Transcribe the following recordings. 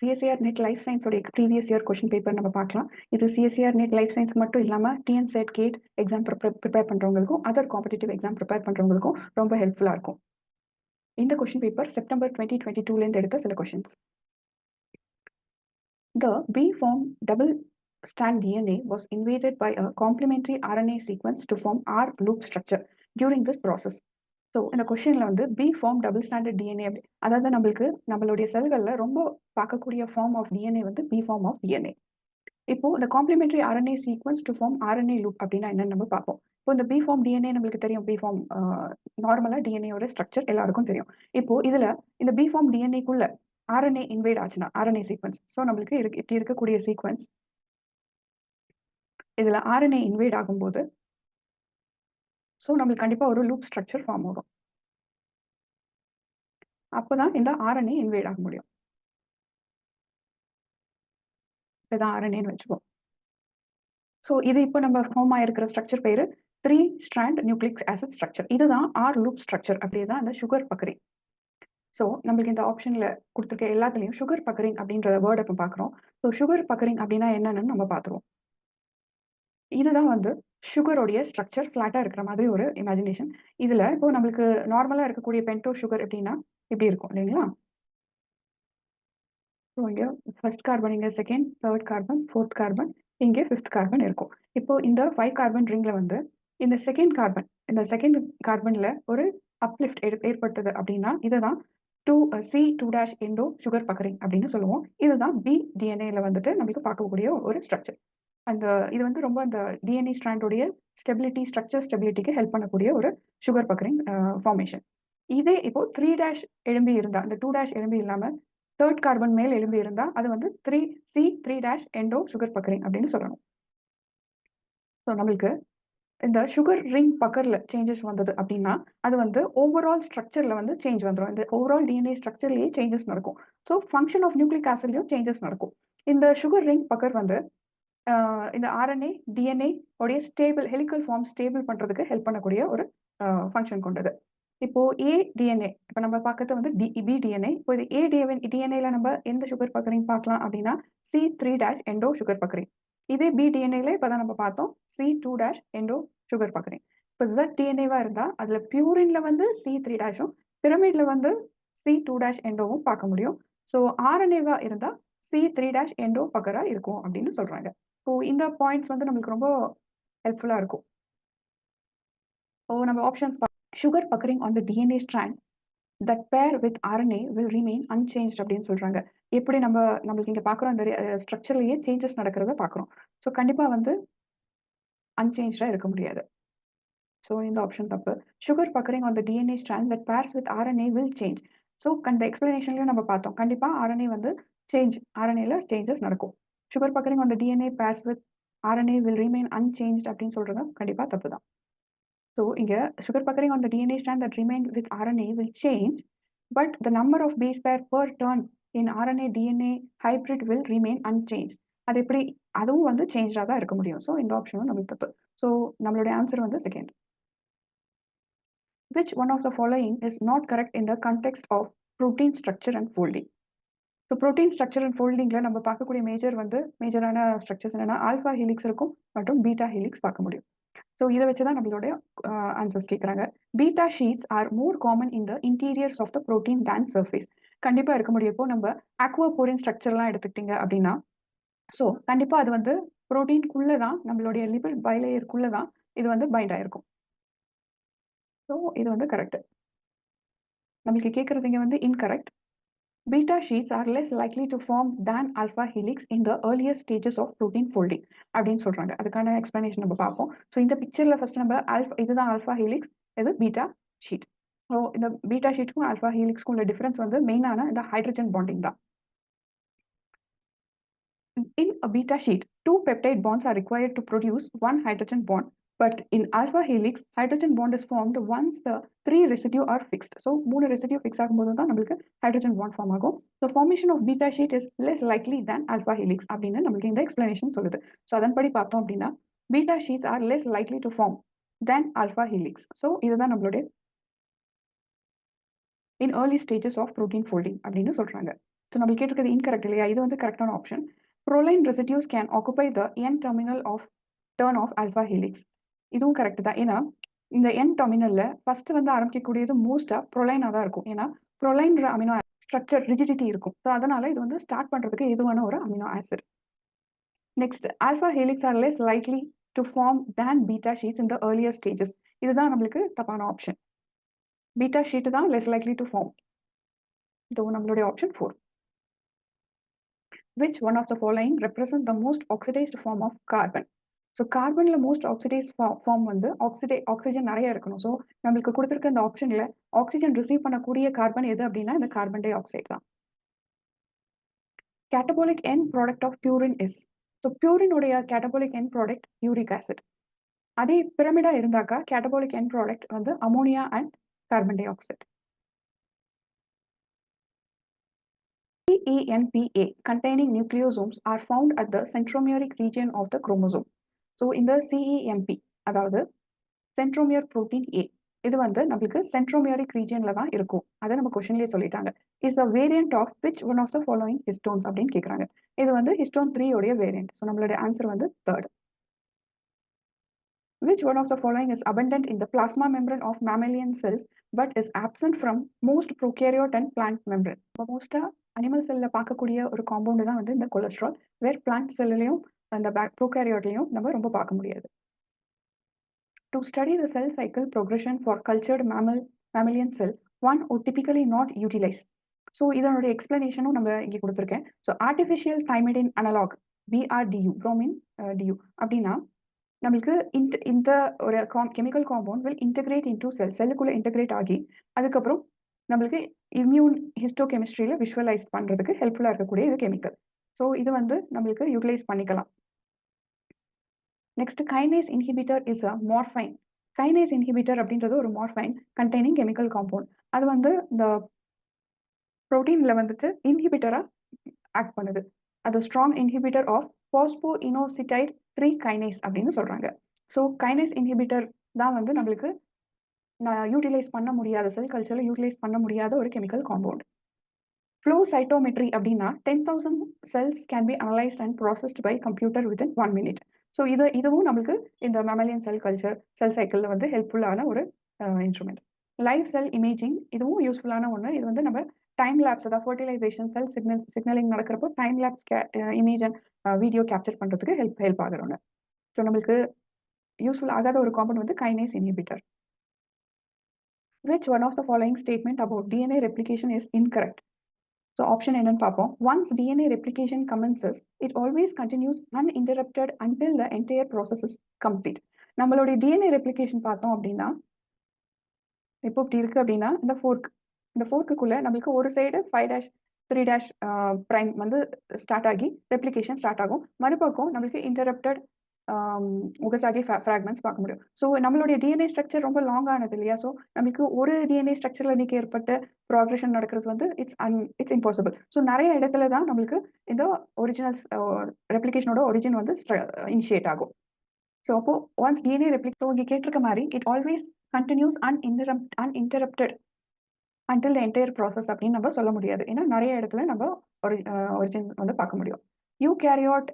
CSCR NET life science உடைய previous year question paper நம்ம பார்க்கலாம். இது சிஎஸ்சிஆர் நெட் லைஃப் சயின்ஸ் மட்டும் இல்லாமல் TN SET GATE exam prepare பண்ணுறவங்களுக்கும் அதர் காம்படிட்டிவ் எக்ஸாம் ப்ரிப்பேர் பண்ணுறவங்களுக்கும் ரொம்ப ஹெல்ப்ஃபுல்லாக இருக்கும். இந்த கொஸ்டின் பேப்பர் செப்டம்பர் 2022 எடுத்த சில questions. The B form double strand DNA was invaded by a complementary RNA sequence to form R loop structure during this process. So இந்த கொஸ்டினில் வந்து B form double stranded DNA அப்படி, அதாவது நம்மளுடைய செல்களில் ரொம்ப பார்க்கக்கூடிய ஃபார்ம் ஆஃப் டிஎன்ஏ வந்து பி ஃபார்ம் ஆஃப் டிஎன்ஏ. இப்போ இந்த complementary RNA sequence to form RNA loop அப்படின்னா என்னன்னு நம்ம பார்ப்போம். இப்போ இந்த பி ஃபார்ம் டிஎன்ஏ நம்மளுக்கு தெரியும், பி ஃபார்ம் நார்மலாக டிஎன்ஏயோட ஸ்ட்ரக்சர் எல்லாருக்கும் தெரியும். இப்போ இதில் இந்த பி ஃபார்ம் டிஎன்ஏக்குள்ள ஆர்என்ஏ இன்வைட் ஆச்சுன்னா ஆர்என்ஏ சீக்வன்ஸ், ஸோ நம்மளுக்கு இப்படி இருக்கக்கூடிய சீக்வன்ஸ் இதில் ஆர்என்ஏ இன்வைட் ஆகும்போது ஸோ நம்மளுக்கு கண்டிப்பாக ஒரு லூப் ஸ்ட்ரக்சர் ஃபார்ம் ஆகும். அப்போதான் இந்த ஆர்என்ஏ இன்வைட் ஆக முடியும். இதுதான் ஆர்என்ஏன்னு வச்சுப்போம். ஸோ இது இப்போ நம்ம ஃபார்ம் ஆயிருக்கிற ஸ்ட்ரக்சர் பேரு 3 ஸ்ட்ராண்ட் நியூக்ளிக் ஆசிட் ஸ்ட்ரக்சர். இதுதான் ஆர் லூப் ஸ்ட்ரக்சர். அப்படியே தான் இந்த சுகர் பக்கரிங். ஸோ நம்மளுக்கு இந்த ஆப்ஷனில் கொடுத்துருக்க எல்லாத்துலேயும் சுகர் பக்கரிங் அப்படின்ற வேர்டை இப்போ பார்க்குறோம். ஸோ சுகர் பக்கரிங் அப்படின்னா என்னன்னு நம்ம பார்த்துருவோம். இதுதான் வந்து சுகருடைய ஸ்ட்ரக்சர் ஃப்ளாட்டாக இருக்கிற மாதிரி ஒரு இமேஜினேஷன். இதில் இப்போ நம்மளுக்கு நார்மலாக இருக்கக்கூடிய பென்டோ சுகர் எப்படின்னா இப்படி இருக்கும் இல்லைங்களா? ஸோ இங்கே ஃபர்ஸ்ட் கார்பன், இங்கே second, third carbon, fourth carbon, இங்கே ஃபிஃப்த் கார்பன் இருக்கும். இப்போ இந்த 5 கார்பன் ரிங்கில் வந்து இந்த செகண்ட் கார்பனில் ஒரு அப்லிஃப்ட் ஏற்பட்டது அப்படின்னா இதுதான் C2' எண்டோ சுகர் பக்கரிங் அப்படின்னு சொல்லுவோம். இதுதான் பி டிஎன்ஏல வந்துட்டு நம்மளுக்கு பார்க்கக்கூடிய ஒரு ஸ்ட்ரக்சர். அந்த இது வந்து ரொம்ப அந்த டிஎன்ஏ ஸ்ட்ராண்டோடைய ஸ்ட்ரக்சர் ஸ்டெபிலிட்டிக்கு ஹெல்ப் பண்ணக்கூடிய ஒரு சுகர் பக்கரிங் ஃபார்மேஷன். இதே இப்போ 3' எழும்பி இருந்தால், இந்த 2' எழும்பி இல்லாமல் தேர்ட் கார்பன் மேல் எழும்பி இருந்தால் அது வந்து C3' எண்டோ சுகர் பக்கரிங் அப்படின்னு சொல்லணும். ஸோ நம்மளுக்கு இந்த சுகர் ரிங் பக்கரில் சேஞ்சஸ் வந்தது அப்படின்னா அது வந்து ஓவரால் ஸ்ட்ரக்சரில் வந்து சேஞ்ச் வந்துடும். இந்த ஓவரால் டிஎன்ஏ ஸ்ட்ரக்சர்லேயே சேஞ்சஸ் நடக்கும். ஸோ ஃபங்க்ஷன் ஆஃப் நியூக்ளிக் ஆசிட்லையும் சேஞ்சஸ் நடக்கும். இந்த சுகர் ரிங் பக்கர் வந்து இந்த ஆர்என்ஏ டிஎன்ஏ உடைய ஹெலிக்கல் ஃபார்ம் ஸ்டேபிள் பண்ணுறதுக்கு ஹெல்ப் பண்ணக்கூடிய ஒரு ஃபங்க்ஷன் கொண்டது. இப்போ ஏ டிஎன்ஏ, இப்போ நம்ம பார்க்கறது வந்து பி டிஎன்ஏ. இப்போ இது ஏ டிஎன்ஏல நம்ம எந்த சுகர் பக்கரிங் பார்க்கலாம் அப்படின்னா C3' எண்டோ சுகர் பக்கரிங். இதே பி டிஎன்ஏல இப்போ தான் நம்ம பார்த்தோம் C2' எண்டோ சுகர் பக்கரிங். இப்போ Z டிஎன்ஏவா இருந்தால் அதில் பியூரின்ல வந்து C3' பிரமிட்ல வந்து C2' எண்டோவும் பார்க்க முடியும். ஸோ ஆர்என்ஏவா இருந்தால் C3' எண்டோ பக்கரா இருக்கும் அப்படின்னு சொல்றாங்க. ஸோ இந்த பாயிண்ட்ஸ் வந்து நம்மளுக்கு ரொம்ப ஹெல்ப்ஃபுல்லாக இருக்கும். ஸோ நம்ம options sugar puckering on the DNA strand that pair with RNA will remain unchanged அப்படின்னு சொல்கிறாங்க. எப்படி நம்மளுக்கு இங்கே பார்க்குறோம் அந்த ஸ்ட்ரக்சர்லேயே சேஞ்சஸ் நடக்கிறத பார்க்குறோம். ஸோ கண்டிப்பாக வந்து அன்சேஞ்சாக இருக்க முடியாது. ஸோ இந்த ஆப்ஷன் தப்பு. Sugar puckering on the DNA strand that pairs with RNA will change. So அந்த எக்ஸ்பிளனேஷன்லையும் நம்ம பார்த்தோம் கண்டிப்பாக ஆர்என்ஏ வந்து ஆர்என்ஏல சேஞ்சஸ் நடக்கும். Sugar puckering on the DNA pairs with RNA will remain unchanged அப்படின்னு சொல்கிறது கண்டிப்பாக தப்பு தான். ஸோ இங்கே sugar puckering on the DNA strand that remain with RNA will change but the number of base pair per turn in RNA DNA hybrid will remain unchanged. அது எப்படி அதுவும் வந்து சேஞ்சாக தான் இருக்க முடியும். ஸோ இந்த ஆப்ஷனும் நம்மளுக்கு தப்பு. ஸோ நம்மளுடைய ஆன்சர் வந்து second. Which one of the following is not correct in the context of protein structure and folding? So protein structure and ஃபோல்டிங்கில் நம்ம பார்க்கக்கூடிய மேஜரான ஸ்ட்ரக்சர்ஸ் என்னென்னா ஆல்ஃபா ஹீலிக்ஸ் இருக்கும் மற்றும் பீட்டா ஹீலிக்ஸ் பார்க்க முடியும். ஸோ இதை வச்சு தான் நம்மளுடைய ஆன்சர்ஸ் கேட்குறாங்க. Beta sheets are more common in the interiors of the protein than surface. கண்டிப்பாக இருக்க முடியும். இப்போ நம்ம ஆக்வாபோரின் ஸ்ட்ரக்சர்லாம் எடுத்துக்கிட்டிங்க அப்படின்னா ஸோ கண்டிப்பாக அது வந்து ப்ரோட்டீன்குள்ளே தான் நம்மளுடைய லிபிட் பைலேயருக்குள்ளே தான் இது வந்து பைண்ட் ஆகிருக்கும். ஸோ இது வந்து கரெக்டு. நம்மளுக்கு கேட்குறது இங்கே வந்து incorrect. Beta sheets are less likely to form than alpha helix in the earliest stages of protein folding அப்படின்னு சொல்றாங்க. அதுக்கான எக்ஸ்பிளனேஷன் நம்ம பார்ப்போம். ஸோ இந்த பிக்சர்ல ஃபர்ஸ்ட் நம்ம இதுதான் ஆல்ஃபா ஹீலிக்ஸ், இது பீட்டா ஷீட். ஸோ இந்த பீட்டா ஷீட்டுக்கும் ஆல்ஃபா ஹீலிக்ஸ்க்கும் உள்ள டிஃபரன்ஸ் வந்து மெயினான இந்த ஹைட்ரஜன் பாண்டிங் தான். In a beta sheet, 2 peptide bonds are required to produce 1 hydrogen bond. But in alpha helix, hydrogen bond is formed once the 3 residue are fixed. So 3 residue fix ஆகும்போது தான் நம்மளுக்கு hydrogen bond form ஆகும். The formation of beta sheet is less likely than alpha helix அப்படின்னு நம்மளுக்கு இந்த explanation சொல்லுது. So அதன்படி பார்த்தோம் அப்படின்னா beta sheets are less likely to form than alpha helix. So இதுதான் நம்மளுடைய in early stages of protein folding அப்படின்னு சொல்றாங்க. ஸோ நம்மளுக்கு கேட்டிருக்கிறது இன்கரெக்ட் இல்லையா? இது வந்து கரெக்டான option. Proline residues can occupy the N terminal of turn of alpha helix. இதுவும் கரெக்ட் தான். ஏன்னா இந்த என் டெர்மினல்ல ஃபர்ஸ்ட் வந்து ஆரம்பிக்கக்கூடியது மோஸ்டா புரோலைனாக தான் இருக்கும். ஏன்னா புரோலைன்ற அமினோ ஸ்ட்ரக்சர் ரிஜிடிட்டி இருக்கும். ஸோ அதனால இது வந்து ஸ்டார்ட் பண்றதுக்கு எதுவான ஒரு amino acid. Next alpha helix are less likely to form than beta sheets in the earlier stages. இதுதான் நம்மளுக்கு தப்பான ஆப்ஷன். பீட்டா ஷீட் தான் லெஸ் லைக்லி டு ஃபார்ம். இது நம்மளுடைய option 4. Which one of the following represent the most oxidized form of carbon? So கார்பன்ல most oxidise form வந்து oxygen நிறைய இருக்கணும். ஸோ நம்மளுக்கு கொடுத்துருக்க இந்த ஆப்ஷன்ல ஆக்சிஜன் ரிசீவ் பண்ணக்கூடிய கார்பன் எது அப்படின்னா இந்த கார்பன் டை ஆக்சைடு தான். Catabolic end product of purine is. So பியூரினுடைய catabolic end product uric acid. அதே பிரமிடா இருந்தாக்கா கேட்டபோலிக் எண்ட் ப்ராடக்ட் வந்து ammonia and carbon dioxide. CEMPA containing nucleosomes are found at the centromeric region of the chromosome. So இந்த CEMP அதாவது centromere protein A இது வந்து நம்மளுக்கு சென்ட்ரோமியரிக் ரீஜியன்ல தான் இருக்கும். அதை நம்ம கொஸ்டின்லேயே சொல்லிட்டாங்க. Is a variant of which one of the following histones அப்படின்னு கேட்குறாங்க. இது வந்து ஹிஸ்டோன் 3 உடைய வேரியன்ட். ஸோ நம்மளுடைய ஆன்சர் வந்து 3rd. Which one of the following is abundant in the plasma membrane of mammalian cells but is absent from most prokaryote and plant membrane? மோஸ்டா animal செல்ல பார்க்கக்கூடிய ஒரு காம்பவுண்ட் தான் வந்து இந்த கொலஸ்ட்ரால். வேர் பிளான்ட் செல்லையும் அந்த ப்ரோகாரியோட்லையும் நம்ம ரொம்ப பார்க்க முடியாது. To study the cell cycle progression for cultured mammalian cell, one would typically not utilize. So இதனுடைய எக்ஸ்பிளனேஷனும் நம்ம இங்கே கொடுத்துருக்கேன். So artificial thymidine analogue BRDU bromine டியூ அப்படின்னா நம்மளுக்கு இந்த ஒரு chemical compound will integrate into செல்லுக்குள்ள இன்டெகிரேட் ஆகி அதுக்கப்புறம் நம்மளுக்கு இம்யூன் ஹிஸ்டோகெமிஸ்ட்ரியில் விஷுவலைஸ் பண்ணுறதுக்கு ஹெல்ப்ஃபுல்லாக இருக்கக்கூடிய இது கெமிக்கல். ஸோ இது வந்து நம்மளுக்கு யூட்டிலைஸ் பண்ணிக்கலாம். Next kinase inhibitor is a morphine. Kinase inhibitor அப்படின்றது ஒரு மார்ஃபைன் கண்டெய்னிங் கெமிக்கல் காம்பவுண்ட். அது வந்து இந்த ப்ரோட்டீனில் வந்துட்டு இன்ஹிபிட்டராக ஆக்ட் பண்ணுது. அது strong inhibitor of phosphoinositide 3 kinase அப்படின்னு சொல்கிறாங்க. ஸோ கைனேஸ் இன்ஹிபிட்டர் தான் வந்து நம்மளுக்கு யூட்டிலைஸ் பண்ண முடியாத செல் கல்ச்சரில் யூட்டிலைஸ் பண்ண முடியாத ஒரு கெமிக்கல் காம்பவுண்ட். ஃப்ளோ சைட்டோமெட்ரி அப்படின்னா 10,000 cells can be analysed and processed by computer within 1 minute. So இதுவும் நம்மளுக்கு இந்த மெமலியன் செல் கல்ச்சர் செல் சைக்கிளில் வந்து ஹெல்ப்ஃபுல்லான ஒரு இன்ஸ்ட்ருமெண்ட். லைவ் செல் இமேஜிங் இதுவும் யூஸ்ஃபுல்லான ஒன்று. இது வந்து நம்ம டைம் லேப்ஸ் அதாவது ஃபர்டிலைசேஷன் செல் சிக்னலிங் நடக்கிறப்போ time lapse image and video capture பண்ணுறதுக்கு ஹெல்ப் ஆகிறோன்னு. ஸோ நம்மளுக்கு யூஸ்ஃபுல் ஆகாத ஒரு காம்பவுண்ட் வந்து kinase inhibitor. Which one of the following statement about DNA replication is incorrect? So option என்னன்னு பார்ப்போம். Once DNA replication commences, it always continues uninterrupted until the entire process is complete. நம்மளுடைய DNA replication பார்த்தோம் அப்படின்னா இப்போ இப்படி இருக்கு அப்படின்னா இந்த ஃபோர்க்குள்ள நம்மளுக்கு ஒரு சைடு 5'3' பிரைம் வந்து ஸ்டார்ட் ஆகி ரெப்ளிகேஷன் ஸ்டார்ட் ஆகும். மறுபக்கம் நம்மளுக்கு இன்டரப்டட் ஒகசாகி ஃப்ராக்மெண்ட்ஸ் பார்க்க முடியும். ஸோ நம்மளுடைய டிஎன்ஏ ஸ்ட்ரக்சர் ரொம்ப லாங் ஆனது இல்லையா? ஸோ நம்மளுக்கு ஒரு டிஎன்ஏ ஸ்ட்ரக்சரில் இன்னைக்கு ஏற்பட்ட ப்ராக்ரெஷன் நடக்கிறது வந்து இட்ஸ் இம்பாசிபிள். ஸோ நிறைய இடத்துல தான் நம்மளுக்கு இந்த ஒரிஜினல் ரெப்ளிகேஷனோட ஒரிஜின் வந்து இனிஷியேட் ஆகும். ஸோ அப்போ ஒன்ஸ் டிஎன்ஏ ரெப்ளிகேட் இங்கே கேட்டிருக்க மாதிரி it always continuous uninterrupted until the entire process அப்படின்னு நம்ம சொல்ல முடியாது. ஏன்னா நிறைய இடத்துல நம்ம ஒரிஜின் வந்து பார்க்க முடியும். Eukaryote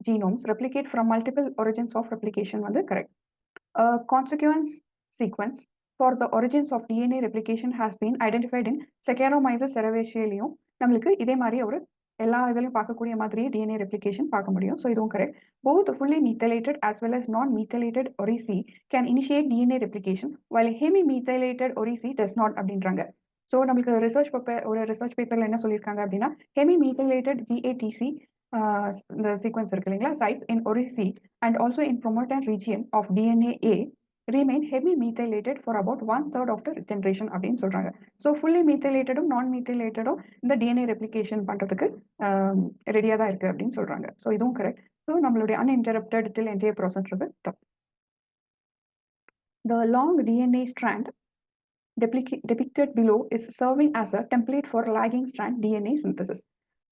genomes replicate from multiple origins of replication வந்து correct. A consequence sequence for the origins of DNA replication has been identified in Saccharomyces cerevisiae. நம்மளுக்கு இதே மாதிரி ஒரு எல்லா இதிலும் பார்க்கக்கூடிய மாதிரி DNA replication பார்க்க முடியும். ஸோ இதுவும் correct. Both fully methylated as well as non-methylated orici can initiate DNA replication while hemi-methylated orici does not அப்படின்றாங்க. ஸோ நம்மளுக்கு ரிசர்ச் பேப்பரில் என்ன சொல்லியிருக்காங்க அப்படின்னா hemi-methylated GATC இந்த சீக்வன்ஸ் இருக்கு இல்லைங்களா sites in orici and also in promoter region of DNA A remain heavy methylated for about 1/3 of the generation அப்படின்னு சொல்றாங்க. ஸோ ஃபுல்லி மீத்தைலேட்டடும் நான் மீத்தைலேட்டடும் இந்த டிஎன்ஏ ரெப்ளிகேஷன் பண்ணுறதுக்கு ரெடியாக தான் இருக்குது அப்படின்னு சொல்கிறாங்க. ஸோ இதுவும் கரெக்ட். ஸோ நம்மளுடைய அன்இன்டரப்டட் டில் என்டையர் ப்ராசஸ்ன்றது தப்பு. The long DNA strand depicted below is serving as a template for lagging strand DNA synthesis.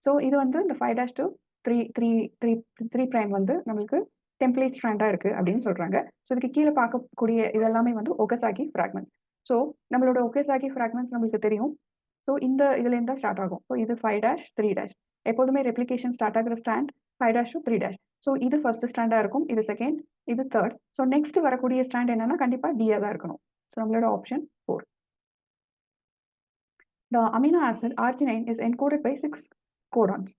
So இது வந்து இந்த 5' to 3' வந்து நம்மளுக்கு டெம்ப்ளேட் ஸ்ட்ராண்டாக இருக்குது அப்படின்னு சொல்கிறாங்க. ஸோ இதுக்கு கீழே பார்க்கக்கூடிய இதெல்லாமே வந்து ஒகசாகி ஃப்ராக்மெண்ட்ஸ். ஸோ நம்மளோட ஒகசாகி ஃப்ராக்மெண்ட்ஸ் நம்மளுக்கு தெரியும் ஸோ இந்த இதுலேருந்து தான் ஸ்டார்ட் ஆகும். ஸோ இது 5' 3'. எப்போதுமே ரெப்ளிகேஷன் ஸ்டார்ட் ஆகிற ஸ்டாண்ட் 5' to 3'. ஸோ இது ஃபர்ஸ்ட் ஸ்டாண்டாக இருக்கும், இது செகண்ட், இது தேர்ட். ஸோ நெக்ஸ்ட் வரக்கூடிய ஸ்டாண்ட் என்னன்னா கண்டிப்பாக டியாக தான் இருக்கணும். ஸோ நம்மளோட option 4. The amino acid arginine is encoded by 6 codons.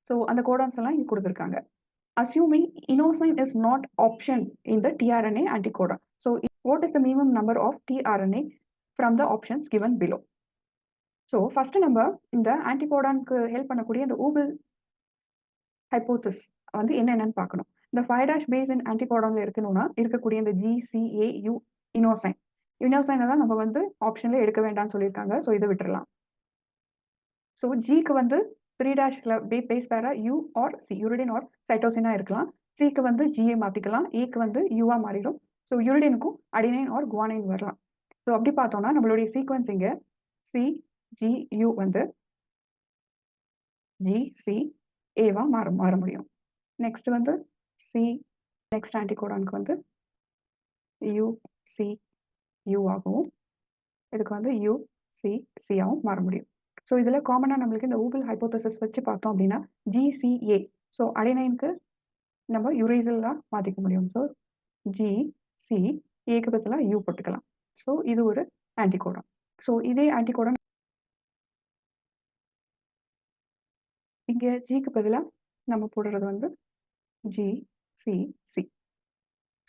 So அந்த கோடான்ஸ் எல்லாம் இங்கே கொடுத்துருக்காங்க. Assuming inosine is not option in the tRNA anticodon. So what is the minimum number of tRNA from the options given below? So first நம்ம இந்த ஆன்டிகோடானுக்கு help பண்ணக்கூடிய இந்த ஊபிள் hypothesis வந்து என்னென்னு பார்க்கணும். இந்த 5' பேஸ் இன் ஆன்டிகோடான்ல இருக்கணும்னா இருக்கக்கூடிய இந்த GCAU இனோசைன் இனோசைனை தான் நம்ம வந்து ஆப்ஷன்ல எடுக்க வேண்டாம்னு சொல்லியிருக்காங்க. ஸோ இதை விட்டுறலாம். ஸோ ஜிக்கு வந்து 3' பேஸ் பேரா U or C uridine or சைட்டோசினா இருக்கலாம். சிக்கு வந்து ஜியை மாற்றிக்கலாம், ஏக்கு வந்து யூவா மாறிடும். ஸோ யூரிடினுக்கும் அடினைன் ஆர் குவானைன் வரலாம். ஸோ அப்படி பார்த்தோம்னா நம்மளுடைய சீக்வன்ஸ் இங்கே சி ஜி யூ வந்து ஜி சி ஏவா மாற முடியும். நெக்ஸ்ட் வந்து சி நெக்ஸ்ட் ஆன்டிகோடானுக்கு வந்து யூ சி யூ ஆகவும் இதுக்கு வந்து யூ சி சியாகவும் மாற முடியும். ஸோ இதில் காமனாக நம்மளுக்கு இந்த ஊபிள் ஹைப்போதசிஸ் வச்சு பார்த்தோம் அப்படின்னா GCA. ஸோ அடினைனுக்கு நம்ம யுரேசலாக மாற்றிக்க முடியும். ஸோ GC ஏக்கு பதிலாக யூ போட்டுக்கலாம். ஸோ இது ஒரு ஆன்டிகோடான். ஸோ இதே ஆன்டிகோடான் இங்கே ஜிக்கு பதிலாக நம்ம போடுறது வந்து GCC.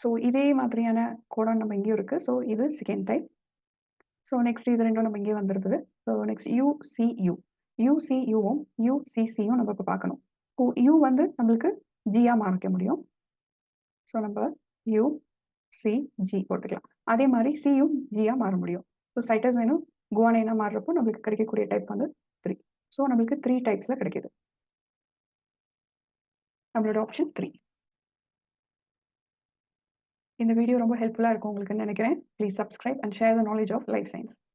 ஸோ இதே மாதிரியான கோடான் நம்ம இங்கேயும் இருக்குது. ஸோ இது செகண்ட் டைப். ஸோ நெக்ஸ்ட் இது ரெண்டும் நம்ம இங்கே வந்துருக்குது. ஸோ நெக்ஸ்ட் UCU UCUவும் UCCயும் நம்ம இப்போ பார்க்கணும். யூ வந்து நம்மளுக்கு ஜியா மாறிக்க முடியும். ஸோ நம்ம UCG போட்டுக்கலாம். அதே மாதிரி சியும் ஜியா மாற முடியும். ஸோ சைட்டோசைனும் குவானைனா மாறுறப்போ நம்மளுக்கு கிடைக்கக்கூடிய டைப் வந்து 3. ஸோ நம்மளுக்கு 3 டைப்ஸில் கிடைக்குது. நம்மளோட ஆப்ஷன் 3. இந்த வீடியோ ரொம்ப ஹெல்ப்ஃபுல்லாக இருக்கும் உங்களுக்குன்னு நினைக்கிறேன். Please subscribe and share the knowledge of life science.